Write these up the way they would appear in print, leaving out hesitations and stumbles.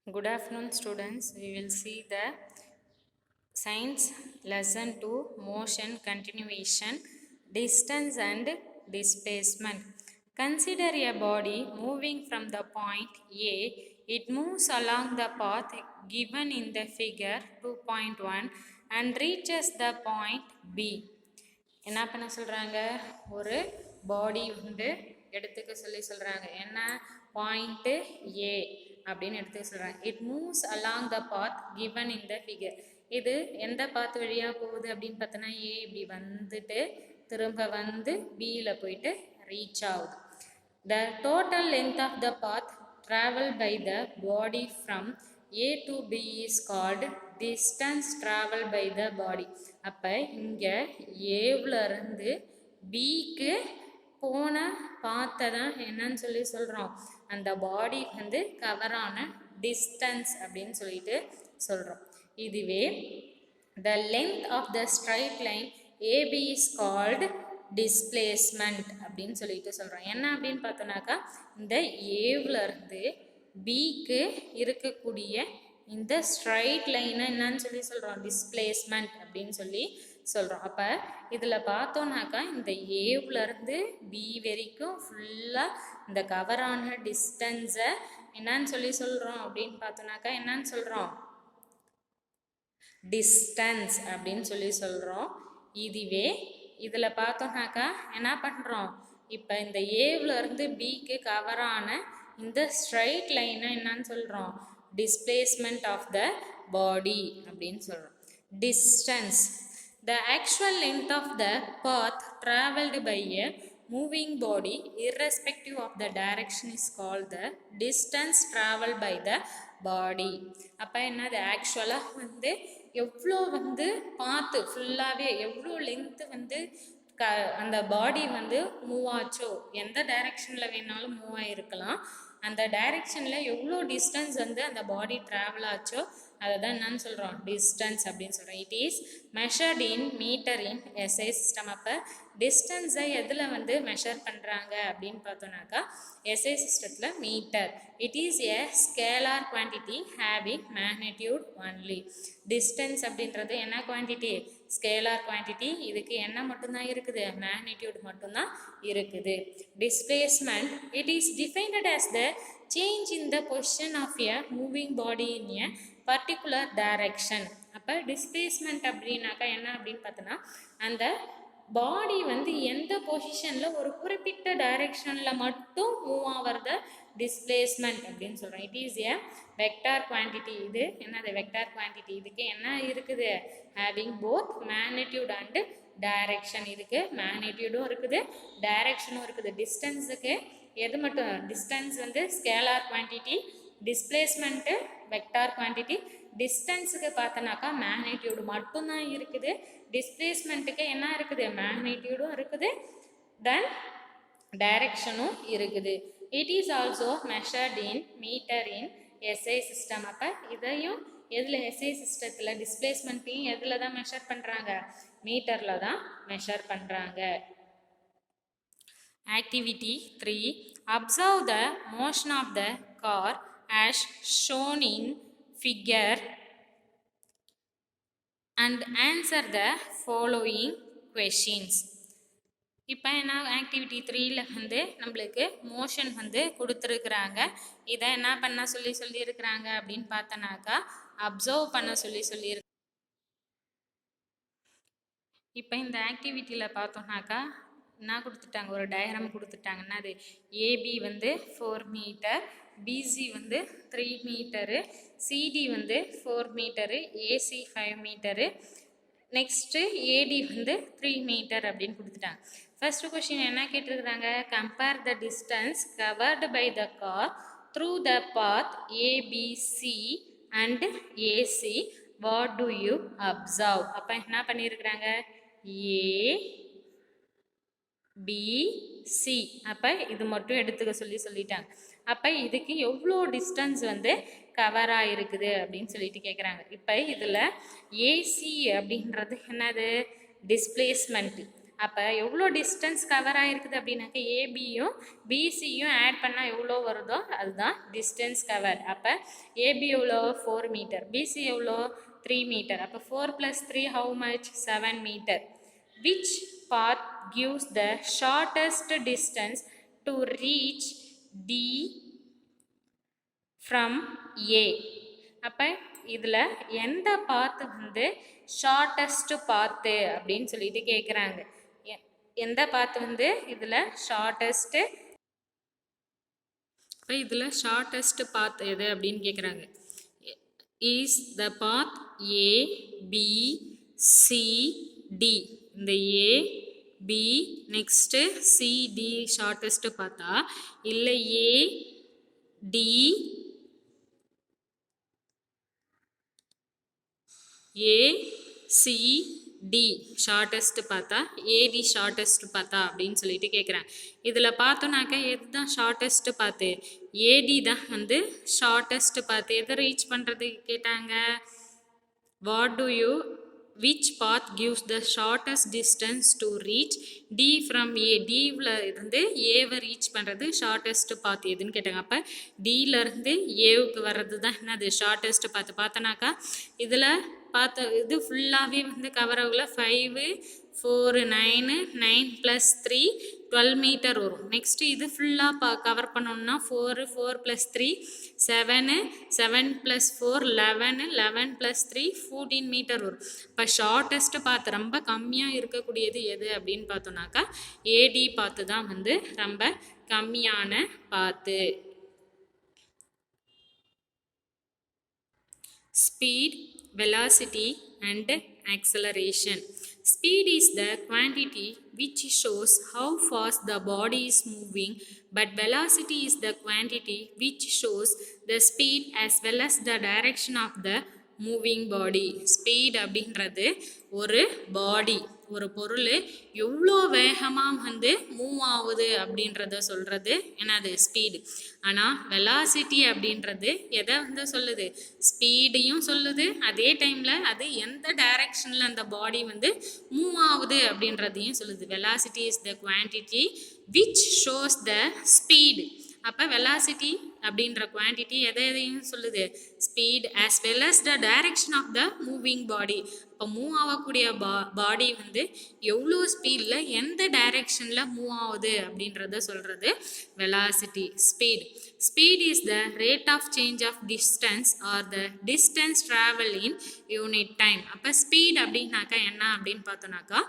Good afternoon, students. We will see the science lesson 2 motion continuation, distance and displacement. Consider a body moving from the point A. It moves along the path given in the figure 2.1 and reaches the point B. என்ன பண்ண சொல்கிறாங்க, ஒரு பாடி வந்து எடுத்துக்க சொல்கிறாங்க. என்ன point ஏ அப்படின்னு எடுத்துக்க சொல்கிறாங்க. It moves along the path given in the figure. இது எந்த பாத் வழியாக போகுது அப்படின்னு பார்த்தோன்னா ஏ இப்படி வந்துட்டு திரும்ப வந்து பியில் போயிட்டு ரீச் ஆகுது. The total length of the path travel by the body from A to B is called distance travel by the body. அப்போ இங்கே ஏவிலிருந்து பிக்கு போன பாத்தை தான் என்னன்னு சொல்லி சொல்கிறோம், அந்த பாடி வந்து கவரான டிஸ்டன்ஸ் அப்படின்னு சொல்லிட்டு சொல்கிறோம். இதுவே the length of the straight line AB is called displacement அப்படின்னு சொல்லிட்டு சொல்கிறோம். என்ன அப்படின்னு பார்த்தோன்னாக்கா, இந்த ஏவிலிருந்து பிக்கு இருக்கக்கூடிய இந்த ஸ்ட்ரைட் லைனை என்னன்னு சொல்லி சொல்கிறோம், டிஸ்பிளேஸ்மெண்ட் அப்படின்னு சொல்லி சொல்கிறோம். அப்போ இதில் பார்த்தோன்னாக்கா இந்த ஏவிலிருந்து பி வரைக்கும் ஃபுல்லாக இந்த கவரான டிஸ்டன்ஸை என்னன்னு சொல்லி சொல்கிறோம் அப்படின்னு பார்த்தோன்னாக்கா என்னன்னு சொல்கிறோம், டிஸ்டன்ஸ் அப்படின்னு சொல்லி சொல்கிறோம். இதுவே இதில் பார்த்தோம்னாக்கா என்ன பண்ணுறோம், இப்போ இந்த ஏவிலிருந்து பிக்கு கவரான இந்த ஸ்ட்ரைட் லைனை என்னன்னு சொல்கிறோம், டிஸ்பிளேஸ்மெண்ட் ஆஃப் த பாடி அப்படின்னு சொல்கிறோம். Distance, the actual length of the path traveled by a moving body irrespective of the direction is called the distance traveled by the body. அப்போ என்னது, ஆக்சுவலாக வந்து எவ்வளோ வந்து பாத்து ஃபுல்லாகவே எவ்வளோ லென்த்து வந்து அந்த பாடி வந்து மூவ் ஆச்சோ, எந்த டைரெக்ஷனில் வேணாலும் மூவ் ஆகிருக்கலாம், அந்த டைரெக்ஷனில் எவ்வளோ டிஸ்டன்ஸ் வந்து அந்த பாடி ட்ராவல் ஆச்சோ அதை தான் என்னன்னு சொல்கிறோம், டிஸ்டன்ஸ் அப்படின்னு சொல்கிறோம். It is measured in metre in SI system. அப்போ டிஸ்டன்ஸை எதில் வந்து மெஷர் பண்ணுறாங்க அப்படின்னு பார்த்தோன்னாக்கா எஸ்ஐ சிஸ்டத்தில் metre. It is a scalar quantity having magnitude only. Distance அப்படின்றது என்ன குவான்டிட்டி, ஸ்கேலார் குவான்டிட்டி. இதுக்கு என்ன மட்டும்தான் இருக்குது, மேக்னிடியூட் மட்டும்தான் இருக்குது. Displacement, it is defined as the change in the position of a moving body in a particular direction. அப்போ displacement அப்படின்னாக்கா என்ன அப்படின்னு பார்த்தோன்னா, அந்த பாடி வந்து எந்த பொசிஷனில் ஒரு குறிப்பிட்ட டைரெக்ஷனில் மட்டும் மூவ் ஆகிறத டிஸ்பிளேஸ்மெண்ட் அப்படின்னு சொல்கிறோம். It is a vector quantity. இது என்னது, வெக்டார் குவான்டிட்டி. இதுக்கு என்ன இருக்குது, having both magnitude and direction. இதுக்கு மேக்னிடியூடும் இருக்குது, டைரெக்ஷனும் இருக்குது. டிஸ்டன்ஸுக்கு எது மட்டும், டிஸ்டன்ஸ் வந்து scalar quantity, displacement vector quantity. டிஸ்டன்ஸுக்கு பார்த்தோன்னாக்கா மேக்னிடியூடு மட்டும்தான் இருக்குது, டிஸ்பிளேஸ்மெண்ட்டுக்கு என்ன இருக்குது, மேக்னிடியூடும் இருக்குது, தென் டைரெக்ஷனும் இருக்குது. It is also measured in metre in SI system. அப்போ இதையும் எதில், எஸ்ஐ சிஸ்டத்தில் டிஸ்பிளேஸ்மெண்ட்டையும் எதில் தான் மெஷர் பண்ணுறாங்க, மீட்டரில் தான் மெஷர் பண்ணுறாங்க. Activity 3. Observe the motion of the car as shown in figure and answer the following questions. இப்போ என்ன, ஆக்டிவிட்டி 3ல் வந்து நம்மளுக்கு மோஷன் வந்து கொடுத்துருக்குறாங்க. இதை என்ன பண்ண சொல்லியிருக்கிறாங்க அப்படின்னு பார்த்தோன்னாக்கா அப்சர்வ் பண்ண சொல்லியிருக்கு. இப்போ இந்த ஆக்டிவிட்டியில் பார்த்தோம்னாக்கா என்ன கொடுத்துட்டாங்க, ஒரு டயக்ராம் கொடுத்துட்டாங்கன்னா அது ஏபி வந்து 4 மீட்டர், பிசி வந்து 3 மீட்டரு, சிடி வந்து 4 metre, AC 5 metre, next AD வந்து 3 மீட்டர் அப்படின்னு கொடுத்துட்டாங்க. ஃபர்ஸ்ட் கொஸ்டின் என்ன கேட்டிருக்கிறாங்க, compare the distance covered by the car through the path ABC and AC, what do you observe. அப்போ என்ன பண்ணியிருக்கிறாங்க, ஏபிசி. அப்போ இது மட்டும் எடுத்துக்க சொல்லிட்டாங்க. அப்போ இதுக்கு எவ்வளோ டிஸ்டன்ஸ் வந்து கவர் ஆகிருக்குது அப்படின்னு சொல்லிட்டு கேட்குறாங்க. இப்போ இதில் ஏசி அப்படின்றது என்னது, டிஸ்பிளேஸ்மெண்ட். அப்போ எவ்வளோ டிஸ்டன்ஸ் கவர் ஆகிருக்குது அப்படின்னாக்க ஏபியும் பிசியும் ஆட் பண்ணால் எவ்வளோ வருதோ அதுதான் டிஸ்டன்ஸ் கவர். அப்போ ஏபி எவ்வளோ 4 மீட்டர், பிசி எவ்வளோ 3 மீட்டர். அப்போ 4 + 3 how much 7 metre. Which path gives the shortest distance to reach D from A? அப்போ இதில் எந்த பாத்து வந்து ஷார்ட்டஸ்ட் பாத்து அப்படின்னு சொல்லிட்டு கேட்குறாங்க. எந்த பாத்து வந்து இதில் ஷார்ட்டஸ்ட்டு, இப்போ இதில் ஷார்ட்டஸ்ட் பாத் எது அப்படின்னு கேட்குறாங்க. Is the path A B C D. இந்த A B next CD shortest பார்த்தா, இல்லை ஏ டி ஏசிடி ஷார்ட்டஸ்ட் பார்த்தா, ஏடி ஷார்ட்டஸ்ட் பார்த்தா அப்படின்னு சொல்லிட்டு கேட்குறேன். இதில் பார்த்தோன்னாக்கா எதுதான் ஷார்ட்டஸ்ட் பார்த்து, ஏடி தான் வந்து ஷார்ட்டஸ்ட் பார்த்து. எதை ரீச் பண்ணுறதுக்கு கேட்டாங்க. What do you which path gives the shortest distance to reach D from A? Dல இருந்து ஏவை ரீச் பண்ணுறது ஷார்ட்டஸ்ட் பாத் எதுன்னு கேட்டாங்க. அப்போ டியில் இருந்து ஏவுக்கு வர்றது தான் என்னது ஷார்ட்டஸ்ட் பாத்து. பார்த்தோன்னாக்கா இதில் இது ஃபுல்லாகவே வந்து கவர் ஆகல. 5 4 9 9 + 3 12 மீட்டர் வரும். நெக்ஸ்ட்டு இது ஃபுல்லாக கவர் பண்ணோம்னா 4 4 + 3 7 7 + 4 11 11 + 3 14 மீட்டர் வரும். இப்போ ஷார்ட்டஸ்ட்டு பார்த்து ரொம்ப கம்மியாக இருக்கக்கூடியது எது அப்படின்னு பார்த்தோம்னாக்கா ஏடி பார்த்து தான் வந்து ரொம்ப கம்மியான பார்த்து. Speed, velocity and acceleration. Speed is the quantity which shows how fast the body is moving, but velocity is the quantity which shows the speed as well as the direction of the moving body. Speed அப்படின்றது ஒரு பாடி, ஒரு பொருள் எவ்வளோ வேகமாக வந்து move ஆகுது அப்படின்றத சொல்கிறது என்னது ஸ்பீடு. ஆனால் வெலாசிட்டி அப்படின்றது எதை வந்து சொல்லுது, ஸ்பீடையும் சொல்லுது, அதே டைமில் அது எந்த டைரக்ஷனில் அந்த பாடி வந்து மூவ் ஆகுது அப்படின்றதையும் சொல்லுது. Velocity is the quantity which shows the speed. அப்போ வெலாசிட்டி அப்படின்ற குவான்டிட்டி எதையும் சொல்லுது, speed as well as the direction of the moving body. இப்போ மூவ் ஆகக்கூடிய பாடி வந்து எவ்வளோ ஸ்பீடில் எந்த டைரக்ஷனில் மூவ் ஆகுது அப்படின்றத சொல்கிறது velocity. Speed is the rate of change of distance or the distance travel in unit time. அப்போ ஸ்பீட் அப்படின்னாக்கா என்ன அப்படின்னு பார்த்தோன்னாக்கா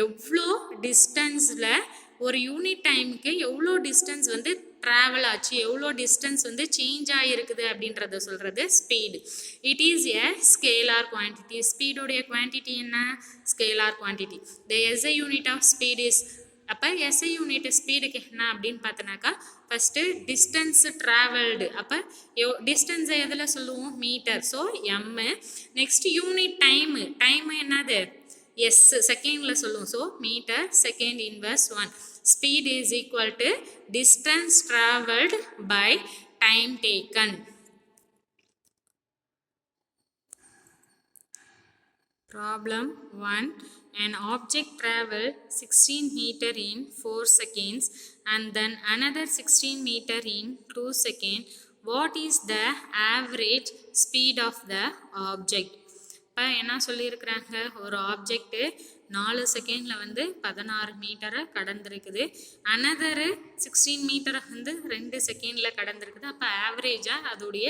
எவ்வளோ டிஸ்டன்ஸில் ஒரு யூனிட் டைமுக்கு எவ்வளோ டிஸ்டன்ஸ் வந்து ட்ராவல் ஆச்சு, எவ்வளோ டிஸ்டன்ஸ் வந்து சேஞ்ச் ஆகிருக்குது அப்படின்றத சொல்கிறது speed. It is a scalar quantity. ஸ்பீடோடைய குவான்டிட்டி என்ன, scalar quantity. The SI unit of speed is. அப்போ எஸ்ஐ யூனிட் ஸ்பீடுக்கு என்ன அப்படின்னு பார்த்தோன்னாக்கா ஃபஸ்ட்டு டிஸ்டன்ஸ் ட்ராவல்டு. அப்போ டிஸ்டன்ஸை எதில் சொல்லுவோம், metre. So m. Next unit time என்னது, எஸ் செகண்டில் சொல்லுவோம். So metre second inverse 1. Speed is equal to distance travelled by time taken. Problem 1. An object travelled 16 meter in 4 seconds and then another 16 meter in 2 seconds. What is the average speed of the object? இப்போ என்ன சொல்லியிருக்கிறாங்க, ஒரு object 4 செகண்டில் வந்து 16 மீட்டரை கடந்திருக்குது. அனதரு 16 மீட்டரை வந்து 2 செகண்டில் கடந்திருக்குது. அப்போ ஆவரேஜாக அதோடைய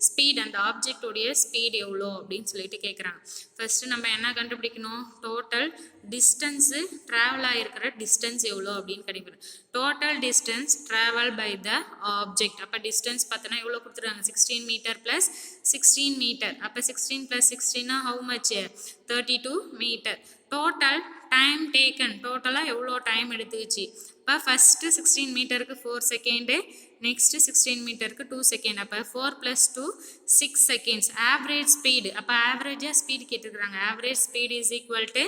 ஸ்பீட், அந்த ஆப்ஜெக்டோடைய ஸ்பீட் எவ்வளோ அப்படின்னு சொல்லிட்டு கேட்குறாங்க. ஃபஸ்ட்டு நம்ம என்ன கண்டுபிடிக்கணும், டோட்டல் டிஸ்டன்ஸு ட்ராவல் ஆகிருக்கிற டிஸ்டன்ஸ் எவ்வளோ அப்படின்னு கண்டுபிடிக்கணும். Total distance travel by the object. அப்போ டிஸ்டன்ஸ் பார்த்தோன்னா எவ்வளோ கொடுத்துருக்காங்க, 16 மீட்டர் ப்ளஸ் 16 மீட்டர். அப்போ 16 + 16 how much, 32 metre. Total time taken, டோட்டலாக எவ்வளோ டைம் எடுத்துக்கிச்சு. இப்போ ஃபஸ்ட்டு 16 மீட்டருக்கு 4 செகண்டு, நெக்ஸ்ட்டு 16 மீட்டருக்கு 2 செகண்ட். அப்போ 4 + 2 6 செகண்ட்ஸ். ஆவரேஜ் ஸ்பீடு, அப்போ ஆவரேஜாக ஸ்பீடு கேட்டுருக்குறாங்க. Average speed is equal to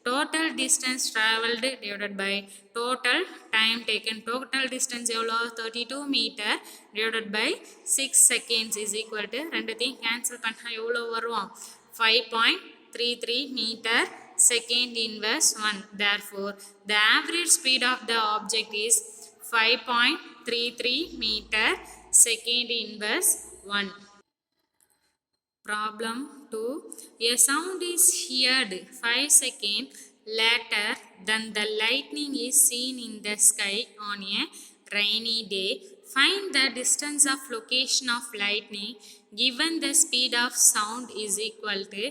total distance travelled divided by total time taken. Total distance எவ்வளோ, 32 metre divided by 6 seconds is equal to, ரெண்டுத்தையும் cancel பண்ணால் எவ்வளோ வரும், 5.33 metre second inverse 1. Therefore, the average speed of the object is 5.33 meter second inverse 1. Problem 2. A sound is heard 5 seconds later than the lightning is seen in the sky on a rainy day. Find the distance of location of lightning given the speed of sound is equal to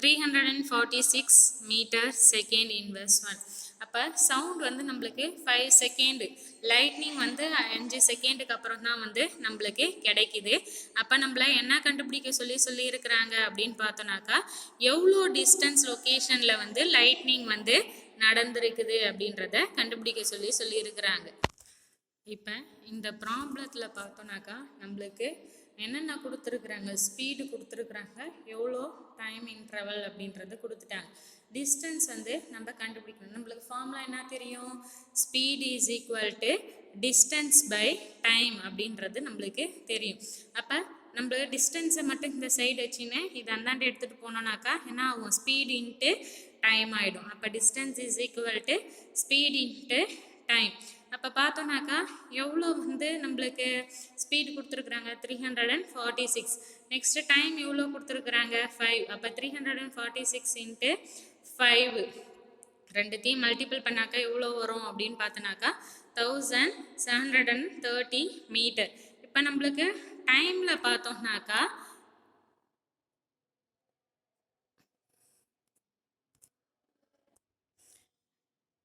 346 meter second inverse 1. அப்போ sound வந்து நம்மளுக்கு 5 second, lightning வந்து 5 செகண்டுக்கு அப்புறம் தான் வந்து நம்மளுக்கு கிடைக்குது. அப்போ நம்மள என்ன கண்டுபிடிக்க சொல்லி இருக்கிறாங்க அப்படின்னு பார்த்தோன்னாக்கா, எவ்வளோ டிஸ்டன்ஸ் லொக்கேஷனில் வந்து லைட்னிங் வந்து நடந்திருக்குது அப்படின்றத கண்டுபிடிக்க சொல்லியிருக்கிறாங்க. இப்போ இந்த ப்ராப்ளத்தில் பார்த்தோன்னாக்கா நம்மளுக்கு என்னென்ன கொடுத்துருக்குறாங்க, ஸ்பீடு கொடுத்துருக்குறாங்க, எவ்வளோ டைம் இன்டர்வல் அப்படின்றது கொடுத்துட்டாங்க. டிஸ்டன்ஸ் வந்து நம்ம கண்டுபிடிக்கணும். நம்மளுக்கு ஃபார்முலா என்ன தெரியும், speed is equal to distance by time அப்படின்றது நம்மளுக்கு தெரியும். அப்போ நம்ம டிஸ்டன்ஸை மட்டும் இந்த சைடு வச்சுன்னு இது அந்தாண்டு எடுத்துகிட்டு போனோம்னாக்கா என்ன ஆகும், ஸ்பீட் இன்ட்டு டைம் ஆகிடும். அப்போ distance is equal to speed into time. அப்போ பார்த்தோன்னாக்கா எவ்வளோ வந்து நம்மளுக்கு ஸ்பீடு கொடுத்துருக்குறாங்க, 346. நெக்ஸ்ட்டு டைம் எவ்வளோ கொடுத்துருக்குறாங்க, 5. அப்போ 346 இன்ட்டு 5 ரெண்டுத்தையும் மல்டிபிள் பண்ணாக்கா எவ்வளோ வரும் அப்படின்னு பார்த்தோன்னாக்கா 1730 மீட்டர். இப்போ நம்மளுக்கு டைமில் பார்த்தோம்னாக்கா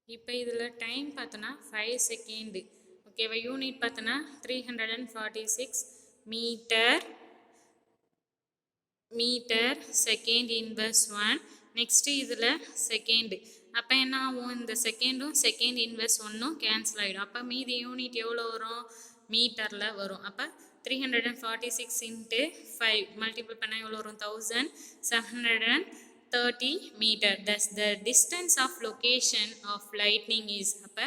இப்போ இதில் டைம் பார்த்தோன்னா 5 செகண்டு. ஓகேவா, யூனிட் பார்த்தோன்னா 346 மீட்டர் செகண்ட் இன்வர்ஸ் 1. நெக்ஸ்ட்டு இதில் செகண்டு. அப்போ என்ன ஆகும், இந்த செகண்டும் செகண்ட் இன்வர்ஸ் 1ம் கேன்சல் ஆகிடும். அப்போ மீதி யூனிட் எவ்வளோ வரும், மீட்டரில் வரும். அப்போ 346 இன்ட்டு 5 மல்டிபிள் பண்ணால் எவ்வளோ வரும், 1730 meter. Thus the distance of location of lightning is, அப்போ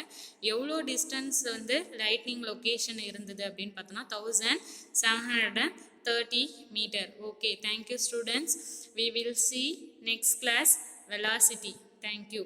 எவ்வளோ டிஸ்டன்ஸ் வந்து லைட்னிங் லொக்கேஷன் இருந்தது அப்படின்னு பார்த்தோன்னா 1730 meter. Okay, thank you students. We will see next class velocity. Thank you.